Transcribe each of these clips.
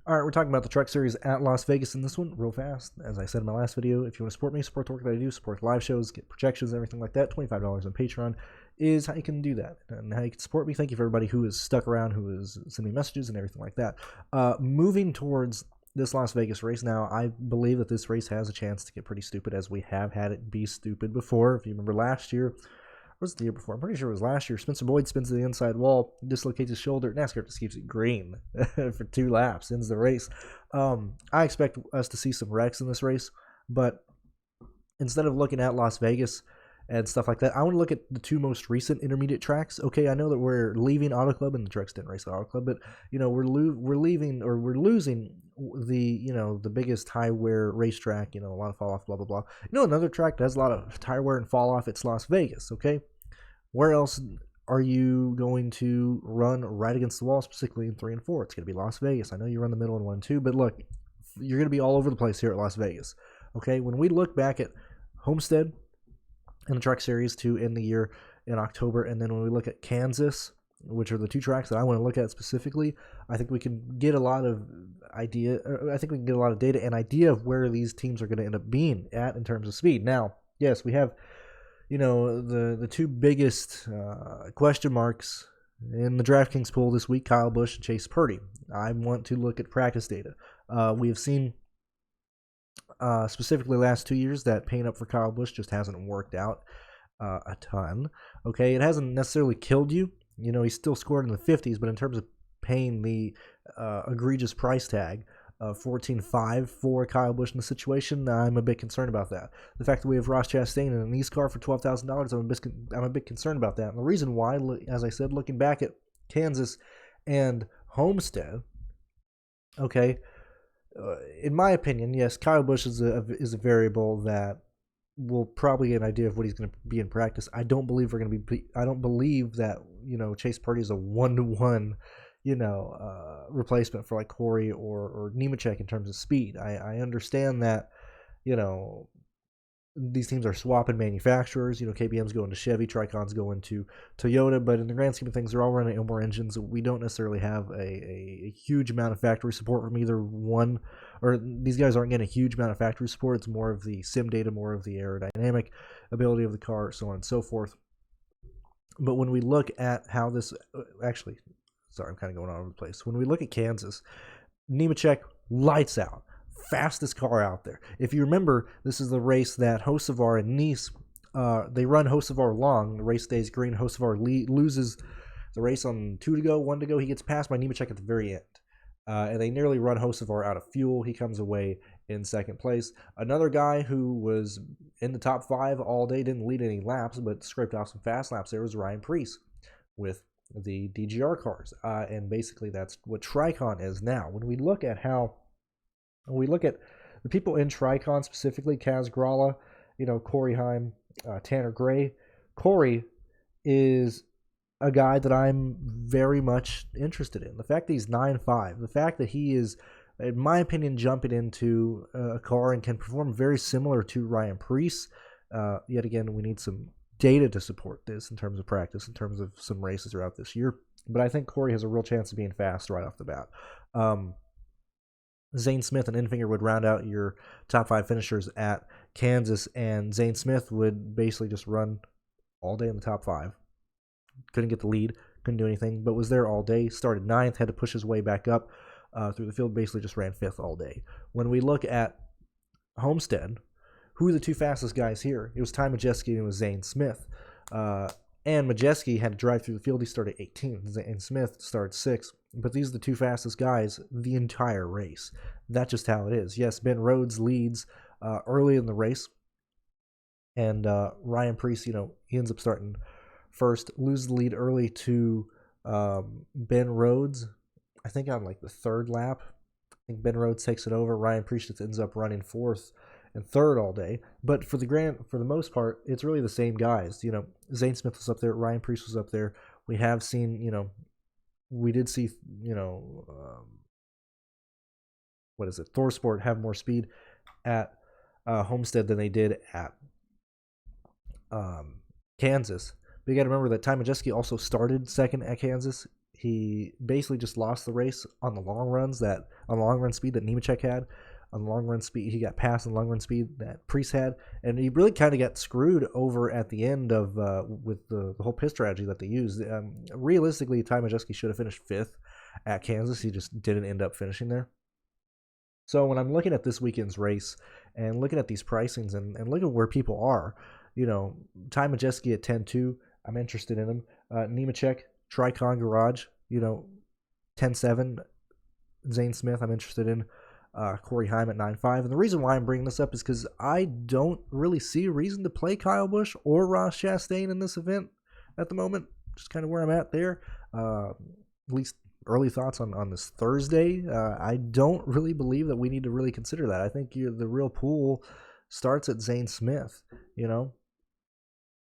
All right, we're talking about the Truck Series at Las Vegas in this one, real fast. As I said in my last video, if you want to support me, support the work that I do, support live shows, get projections, everything like that, $25 on Patreon is how you can do that and how you can support me. Thank you for everybody who has stuck around, who has sent me messages and everything like that. Moving towards this Las Vegas race now, I believe that this race has a chance to get pretty stupid, as we have had it be stupid before. If you remember last year, was the year before? I'm pretty sure it was last year. Spencer Boyd spins to the inside wall, dislocates his shoulder. NASCAR just keeps it green for 2 laps, ends the race. I expect us to see some wrecks in this race, but instead of looking at Las Vegas and stuff like that, I want to look at the 2 most recent intermediate tracks. Okay, I know that we're leaving Auto Club, and the trucks didn't race at Auto Club, but we're losing the the biggest high wear racetrack. A lot of fall off, blah blah blah. Another track that has a lot of tire wear and fall off. It's Las Vegas. Okay, where else are you going to run right against the wall, specifically in 3 and 4? It's going to be Las Vegas. I know you run the middle in 1 and 2, but look, you're going to be all over the place here at Las Vegas. Okay, when we look back at Homestead and the Truck Series to end the year in October, and then when we look at Kansas, which are the 2 tracks that I want to look at specifically, I think we can get a lot of data and idea of where these teams are going to end up being at in terms of speed. Now, yes, we have the 2 biggest question marks in the DraftKings pool this week: Kyle Busch and Chase Purdy. I want to look at practice data. We have seen specifically the last 2 years that paying up for Kyle Busch just hasn't worked out a ton. Okay, it hasn't necessarily killed you. He's still scored in the 50s, but in terms of paying the egregious price tag of $14.5 for Kyle Busch in the situation, I'm a bit concerned about that. The fact that we have Ross Chastain in an East car for $12,000, I'm a bit concerned about that. And the reason why, as I said, looking back at Kansas and Homestead, okay, in my opinion, yes, Kyle Busch is a variable that we'll probably get an idea of what he's going to be in practice. I don't believe I don't believe that Chase Purdy is a 1-to-1 replacement for like Corey or Nemechek in terms of speed. I understand that these teams are swapping manufacturers. KBM's going to Chevy, Tricon's going to Toyota, but in the grand scheme of things, they're all running Ilmor engines. We don't necessarily have a huge amount of factory support from either one, or these guys aren't getting a huge amount of factory support. It's more of the sim data, more of the aerodynamic ability of the car, so on and so forth. But when we look at how this sorry, I'm kind of going all over the place. When we look at Kansas, Nemechek, lights out. Fastest car out there. If you remember, this is the race that Hocevar and Nice, they run Hocevar long. The race stays green. Hocevar loses the race on 2 to go, 1 to go. He gets passed by Nemechek at the very end. And they nearly run Hocevar out of fuel. He comes away in 2nd place. Another guy who was in the top 5 all day, didn't lead any laps, but scraped off some fast laps there, was Ryan Preece with the DGR cars. And basically that's what Tricon is now. When we look at the people in Tricon, specifically Kaz Gralla, Corey Heim, Tanner Gray. Corey is a guy that I'm very much interested in. The fact that he's 9.5, the fact that he is, in my opinion, jumping into a car and can perform very similar to Ryan Preece. Yet again, we need some data to support this in terms of practice, in terms of some races throughout this year. But I think Corey has a real chance of being fast right off the bat. Zane Smith and Enfinger would round out your top 5 finishers at Kansas, and Zane Smith would basically just run all day in the top 5. Couldn't get the lead, couldn't do anything, but was there all day. Started 9th, had to push his way back up through the field, basically just ran 5th all day. When we look at Homestead, who are the 2 fastest guys here? It was Ty Majeski and it was Zane Smith. And Majeski had to drive through the field. He started 18th, and Smith started 6th. But these are the 2 fastest guys the entire race. That's just how it is. Yes, Ben Rhodes leads early in the race. And Ryan Preece, he ends up starting first, loses the lead early to Ben Rhodes, I think on like the 3rd lap. I think Ben Rhodes takes it over. Ryan Preece just ends up running 4th and 3rd all day. But for the most part, it's really the same guys. Zane Smith was up there, Ryan Preece was up there. We have seen, we did see, ThorSport have more speed at Homestead than they did at Kansas. But you got to remember that Ty Majeski also started second at Kansas. He basically just lost the race on the long runs on the long run speed that Nemechek had. On the long run speed, he got past on the long run speed that Priest had, and he really kind of got screwed over at the end of with the whole pit strategy that they used. Realistically, Ty Majeski should have finished 5th at Kansas. He just didn't end up finishing there. So when I'm looking at this weekend's race and looking at these pricings and looking at where people are, Ty Majeski at 10-2, I'm interested in him. Nemechek, Tricon Garage, 10-7. Zane Smith, I'm interested in. Corey Heim at 9-5. And the reason why I'm bringing this up is because I don't really see a reason to play Kyle Busch or Ross Chastain in this event at the moment. Just kind of where I'm at there. At least early thoughts on this Thursday. I don't really believe that we need to really consider that. I think the real pool starts at Zane Smith.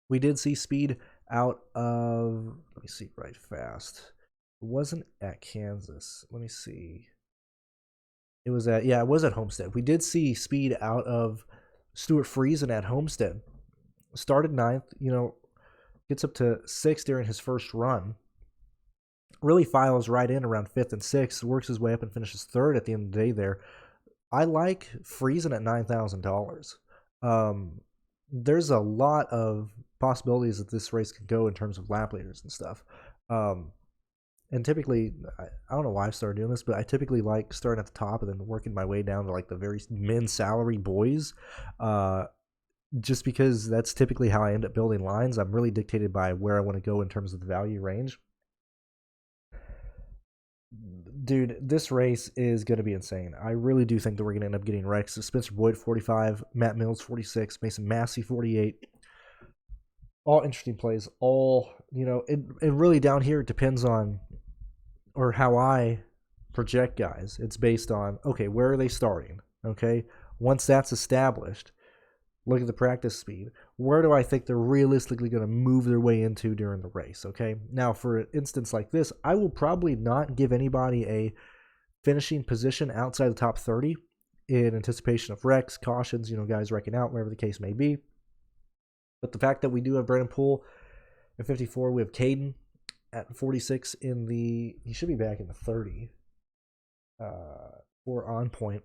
We did see speed out of, let me see right fast. It wasn't at Kansas. Let me see. It was at Homestead. We did see speed out of Stuart Friesen at Homestead. Started 9th, gets up to 6th during his first run. Really files right in around 5th and 6th, works his way up and finishes 3rd at the end of the day there. I like Friesen at $9,000. There's a lot of possibilities that this race could go in terms of lap leaders and stuff. And typically, I don't know why I started doing this, but I typically like starting at the top and then working my way down to like the very min salary boys. Just because that's typically how I end up building lines. I'm really dictated by where I want to go in terms of the value range. Dude, this race is going to be insane. I really do think that we're going to end up getting wrecks. Spencer Boyd, 45, Matt Mills, 46, Mason Massey, 48. All interesting plays. All, it really down here, it depends on, or how I project guys. It's based on, okay, where are they starting? Okay, once that's established, look at the practice speed. Where do I think they're realistically going to move their way into during the race? Okay, now for an instance like this, I will probably not give anybody a finishing position outside the top 30 in anticipation of wrecks, cautions, guys wrecking out, wherever the case may be. But the fact that we do have Brennan Poole at 54, we have Caden at 46 he should be back in the 30 for on point.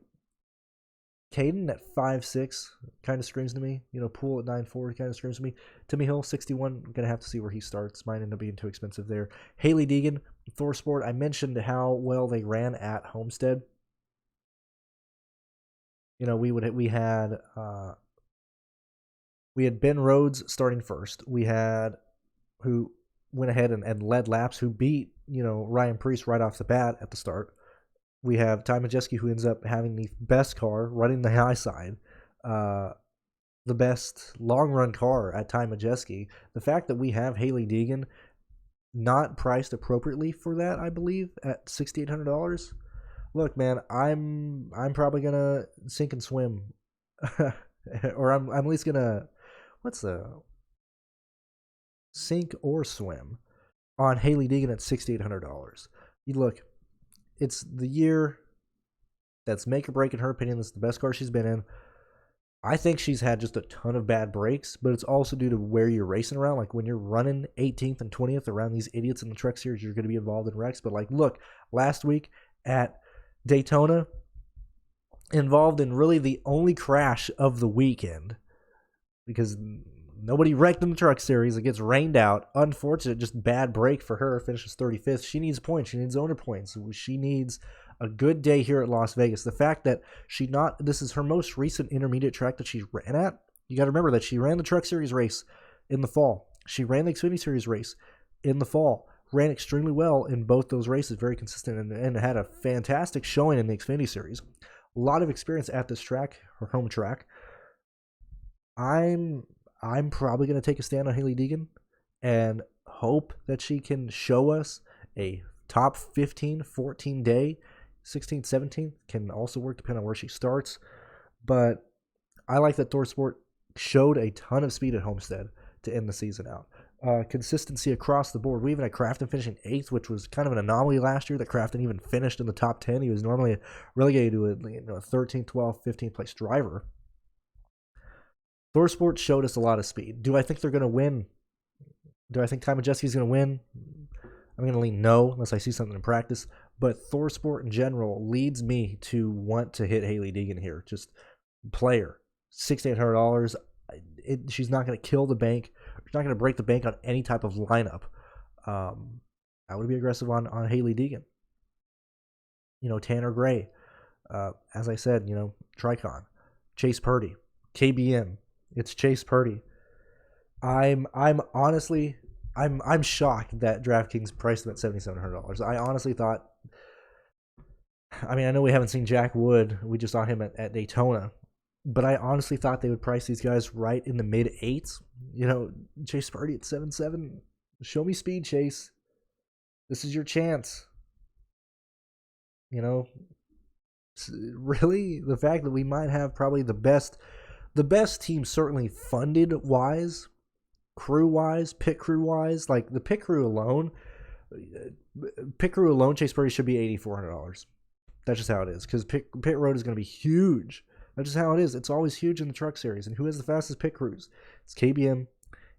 Caden at 5'6" kind of screams to me. Poole at 9'4" kind of screams to me. Timmy Hill, 61. I'm going to have to see where he starts. Might end up being too expensive there. Haley Deegan, Thor Sport. I mentioned how well they ran at Homestead. We had Ben Rhodes starting first. We had who went ahead and led laps, who beat, Ryan Preece right off the bat at the start. We have Ty Majeski, who ends up having the best car, running the high side, the best long-run car at Ty Majeski. The fact that we have Haley Deegan not priced appropriately for that, I believe, at $6,800. Look, man, I'm probably gonna sink and swim, or I'm at least gonna sink or swim on Haley Deegan at $6,800. You look. It's the year that's make or break in her opinion. This is the best car she's been in. I think she's had just a ton of bad breaks, but it's also due to where you're racing around. Like when you're running 18th and 20th around these idiots in the Truck Series, you're going to be involved in wrecks. But look, last week at Daytona, involved in really the only crash of the weekend because nobody wrecked in the Truck Series. It gets rained out. Unfortunate, just bad break for her. Finishes 35th. She needs points. She needs owner points. She needs a good day here at Las Vegas. The fact that this is her most recent intermediate track that she ran at. You got to remember that she ran the Truck Series race in the fall. She ran the Xfinity Series race in the fall. Ran extremely well in both those races. Very consistent and had a fantastic showing in the Xfinity Series. A lot of experience at this track, her home track. I'm probably going to take a stand on Haley Deegan and hope that she can show us a top 15, 14 day, 16th, 17th. Can also work depending on where she starts. But I like that Thor Sport showed a ton of speed at Homestead to end the season out. Consistency across the board. We even had Crafton finishing 8th, which was kind of an anomaly last year that Crafton even finished in the top 10. He was normally relegated to a 13th, 12th, 15th place driver. Thor Sport showed us a lot of speed. Do I think they're going to win? Do I think Ty Majeski's going to win? I'm going to lean no unless I see something in practice. But ThorSport in general leads me to want to hit Hailie Deegan here. Just player, $6,800. She's not going to kill the bank. She's not going to break the bank on any type of lineup. I would be aggressive on Hailie Deegan. Tanner Gray. As I said, Tricon. Chase Purdy. KBM. It's Chase Purdy. I'm honestly shocked that DraftKings priced him at $7,700. I honestly thought, I know we haven't seen Jack Wood. We just saw him at Daytona. But I honestly thought they would price these guys right in the mid-8s. Chase Purdy at 7.7. Show me speed, Chase. This is your chance. Really, the fact that we might have probably the best team, certainly funded-wise, crew-wise, pit crew-wise. Like, the pit crew alone, Chase Purdy should be $8,400. That's just how it is, because pit road is going to be huge. That's just how it is. It's always huge in the truck series. And who has the fastest pit crews? It's KBM.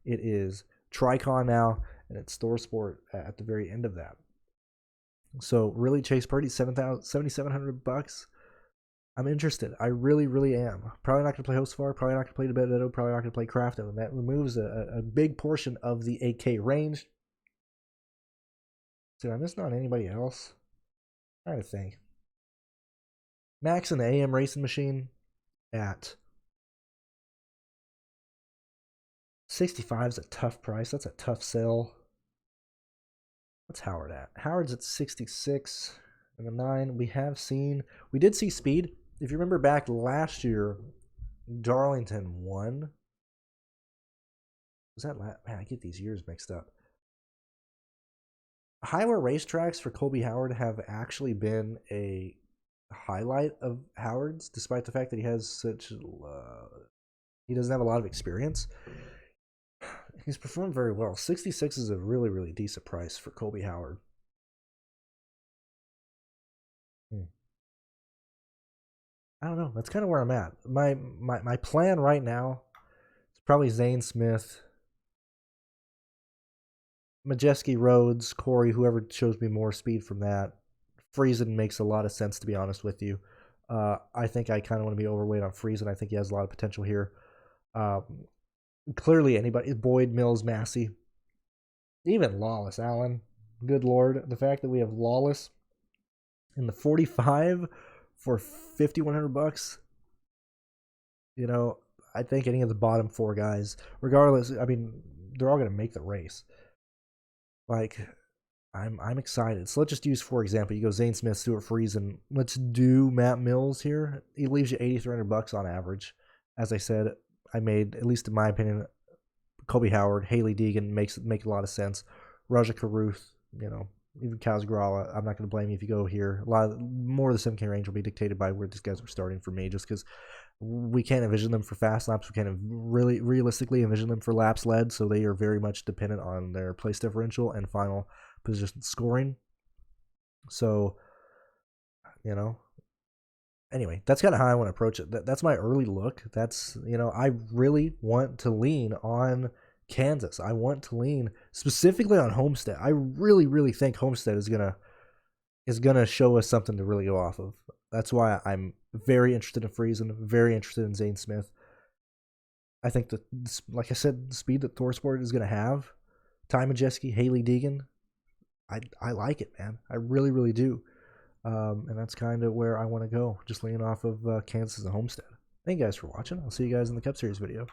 It is Tricon now, and it's ThorSport at the very end of that. So really, Chase Purdy, $7,700. I'm interested. I really, really am. Probably not going to play Hostafar. Probably not going to play DeBetto. Probably not going to play Crafto. And that removes a big portion of the 8K range. Did I miss on anybody else? I'm trying to think. Max and the AM Racing Machine at 65 is a tough price. That's a tough sell. What's Howard at? Howard's at 66 and the 9. We did see speed. If you remember back last year, Darlington won. Was that man? I get these years mixed up. Highway racetracks for Colby Howard have actually been a highlight of Howard's, despite the fact that he doesn't have a lot of experience. He's performed very well. 66 is a really, really decent price for Colby Howard. I don't know. That's kind of where I'm at. My plan right now is probably Zane Smith, Majeski, Rhodes, Corey, whoever shows me more speed from that. Friesen makes a lot of sense, to be honest with you. I think I kind of want to be overweight on Friesen. I think he has a lot of potential here. Clearly, anybody, Boyd, Mills, Massey, even Lawless, Allen. Good Lord. The fact that we have Lawless in the 45 for $5,100, I think any of the bottom 4 guys, regardless, they're all going to make the race. Like, I'm excited. So let's just use, for example, you go Zane Smith, Stuart Friesen. Let's do Matt Mills here. He leaves you $8,300 on average. As I said, I made, at least in my opinion, Colby Howard, Hailie Deegan make a lot of sense. Raja Caruth, even Kaz Grala. I'm not going to blame you if you go here. More of the 7K range will be dictated by where these guys are starting for me, just because we can't envision them for fast laps. We can't really realistically envision them for laps led, so they are very much dependent on their place differential and final position scoring. So, anyway, that's kind of how I want to approach it. That's my early look. That's, I really want to lean on Kansas. I want to lean specifically on Homestead. I really, really think Homestead is gonna show us something to really go off of. That's why I'm very interested in Friesen, very interested in Zane Smith. I think that, like I said, the speed that ThorSport is going to have, Ty Majeski, Hailie Deegan, I like it, man. I really, really do. And that's kind of where I want to go, just leaning off of Kansas and Homestead. Thank you guys for watching. I'll see you guys in the Cup Series video.